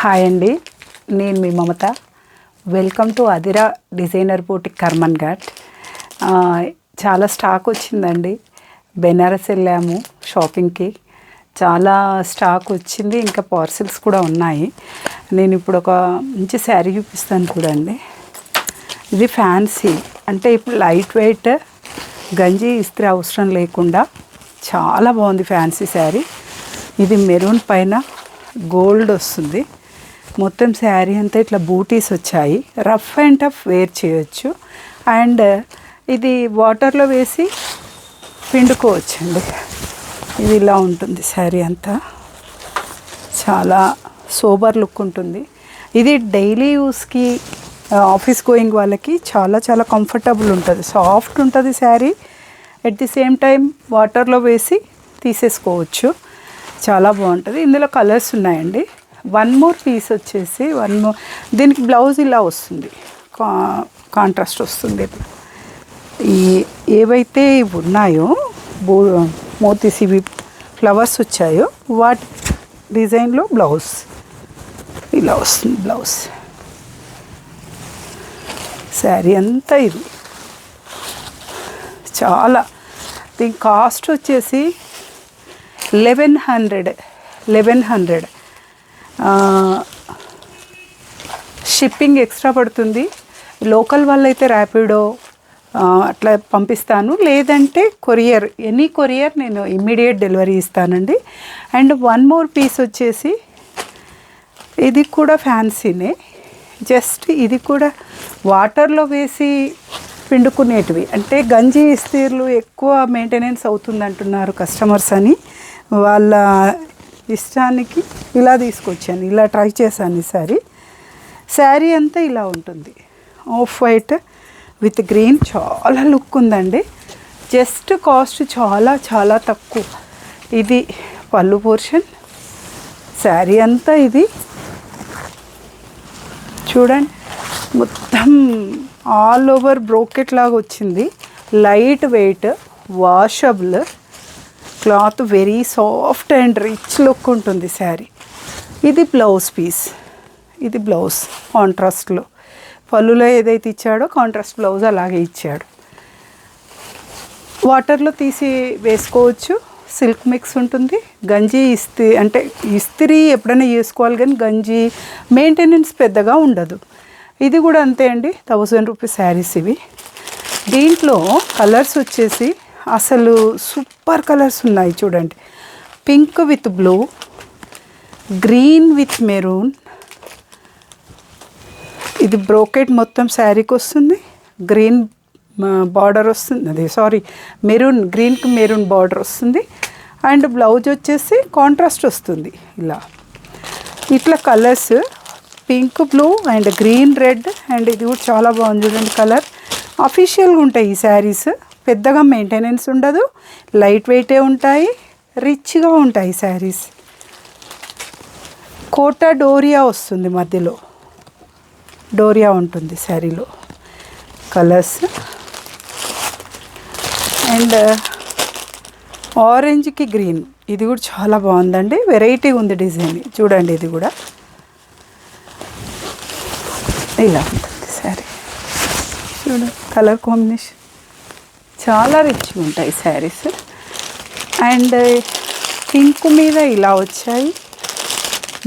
Hi అండి, నేను మీ మమత. Welcome to అదిరా డిజైనర్ బూటిక్ కర్మన్ ఘాట్. చాలా స్టాక్ వచ్చిందండి. బెనారస్ వెళ్ళాము షాపింగ్కి, చాలా స్టాక్ వచ్చింది. ఇంకా పార్సిల్స్ కూడా ఉన్నాయి. నేను ఇప్పుడు ఒక మంచి శారీ చూపిస్తాను చూడండి. ఇది ఫ్యాన్సీ, అంటే ఇప్పుడు లైట్ వెయిట్, గంజి ఇస్త్రీ అవసరం లేకుండా చాలా బాగుంది ఫ్యాన్సీ శారీ. ఇది మెరూన్ పైన గోల్డ్ వస్తుంది. మొత్తం శారీ అంతా ఇట్లా బూటీస్ వచ్చాయి. రఫ్ అండ్ టఫ్ వేర్ చేయొచ్చు. అండ్ ఇది వాటర్లో వేసి పిండుకోవచ్చండి. ఇది ఇలా ఉంటుంది శారీ అంతా. చాలా సోబర్ లుక్ ఉంటుంది. ఇది డైలీ యూస్కి, ఆఫీస్ గోయింగ్ వాళ్ళకి చాలా చాలా కంఫర్టబుల్ ఉంటుంది. సాఫ్ట్ ఉంటుంది sari. At the same time వాటర్లో వేసి తీసేసుకోవచ్చు. చాలా బాగుంటుంది. ఇందులో కలర్స్ ఉన్నాయండి. వన్ మోర్ పీస్ వచ్చేసి దీనికి బ్లౌజ్ ఇలా వస్తుంది, కాంట్రాస్ట్ వస్తుంది. ఈ ఏవైతే ఉన్నాయో మోతీసివి ఫ్లవర్స్ వచ్చాయో వాటి డిజైన్లో బ్లౌజ్ ఇలా వస్తుంది. బ్లౌజ్ శారీ అంతా ఇది. చాలా దీని కాస్ట్ వచ్చేసి 1100. షిప్పింగ్ ఎక్స్ట్రా పడుతుంది. లోకల్ వాళ్ళైతే ర్యాపిడో అట్లా పంపిస్తాను, లేదంటే కొరియర్, ఎనీ కొరియర్ నేను ఇమ్మీడియట్ డెలివరీ ఇస్తానండి. అండ్ వన్ మోర్ పీస్ వచ్చేసి ఇది కూడా ఫ్యాన్సీనే. జస్ట్ ఇది కూడా వాటర్లో వేసి పిండుకునేటివి. అంటే గంజి ఇస్తీర్లు ఎక్కువ మెయింటెనెన్స్ అవుతుంది అంటున్నారు కస్టమర్స్ అని, వాళ్ళ ఇష్టానికి ఇలా తీసుకొచ్చాను. ఇలా ట్రై చేశాను. ఈ శారీ అంతా ఇలా ఉంటుంది. ఆఫ్ వైట్ విత్ గ్రీన్, చాలా లుక్ ఉందండి. జస్ట్ కాస్ట్ చాలా చాలా తక్కువ. ఇది పళ్ళు పోర్షన్. శారీ అంతా ఇది చూడండి, మొత్తం ఆల్ ఓవర్ బ్రోకెట్ లాగా వచ్చింది. Light weight, washable cloth, very soft and rich look ఉంటుంది శారీ. ఇది బ్లౌజ్ పీస్. ఇది బ్లౌజ్ కాంట్రాస్ట్లో, పళ్ళులో ఏదైతే ఇచ్చాడో కాంట్రాస్ట్ బ్లౌజ్ అలాగే ఇచ్చాడు. వాటర్లో తీసి వేసుకోవచ్చు. సిల్క్ మిక్స్ ఉంటుంది. గంజి ఇస్త్రీ ఎప్పుడైనా చేసుకోవాలి, కానీ గంజి మెయింటెనెన్స్ పెద్దగా ఉండదు. ఇది కూడా అంతే అండి. 1000 రూపీస్ శారీస్ ఇవి. దీంట్లో కలర్స్ వచ్చేసి అసలు సూపర్ కలర్స్ ఉన్నాయి చూడండి. Pink with blue, green with maroon. ఇది బ్రోకెట్ మొత్తం శారీకి వస్తుంది. గ్రీన్ బార్డర్ వస్తుంది, మెరూన్, గ్రీన్కి మెరూన్ బార్డర్ వస్తుంది. అండ్ బ్లౌజ్ వచ్చేసి కాంట్రాస్ట్ వస్తుంది. ఇట్లా colours pink, blue and green, red. And ఇది కూడా చాలా బాగుంది చూడండి కలర్. అఫీషియల్గా ఉంటాయి ఈ శారీస్. పెద్దగా మెయింటెనెన్స్ ఉండదు, లైట్ వెయిటే ఉంటాయి, రిచ్గా ఉంటాయి శారీస్. కోటా డోరియా వస్తుంది, మధ్యలో డోరియా ఉంటుంది శారీలో. కలర్స్ అండ్ ఆరెంజ్కి గ్రీన్. ఇది కూడా చాలా బాగుందండి. వెరైటీ ఉంది డిజైన్ చూడండి. ఇది కూడా ఇలా ఉంటుంది శారీ. చూడండి కలర్ కాంబినేషన్ చాలా రిచ్గా ఉంటాయి శారీస్. అండ్ పింక్ మీద ఇలా వచ్చాయి,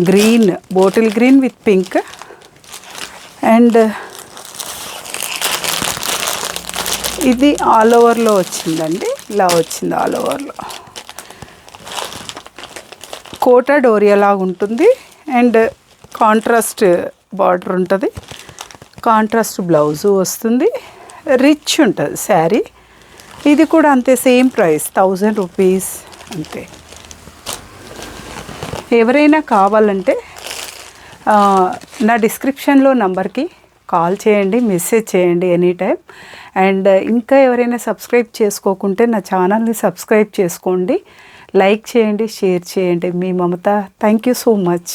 green, bottle green with pink. And ఇది ఆల్ ఓవర్లో వచ్చిందండి. ఇలా వచ్చింది ఆల్ ఓవర్లో. కోటా డోరియా లాగా ఉంటుంది. అండ్ కాంట్రాస్ట్ బార్డర్ ఉంటుంది. కాంట్రాస్ట్ బ్లౌజు వస్తుంది. రిచ్ ఉంటుంది శారీ. ఇది కూడా అంతే, సేమ్ ప్రైస్ 1000 రూపీస్ అంతే. ఎవరైనా కావాలంటే నా డిస్క్రిప్షన్లో నంబర్కి కాల్ చేయండి, మెసేజ్ చేయండి ఎనీ టైం. అండ్ ఇంకా ఎవరైనా సబ్స్క్రైబ్ చేసుకోకుంటే నా ఛానల్ని సబ్స్క్రైబ్ చేసుకోండి, లైక్ చేయండి, షేర్ చేయండి. మీ Mamata. Thank you so much.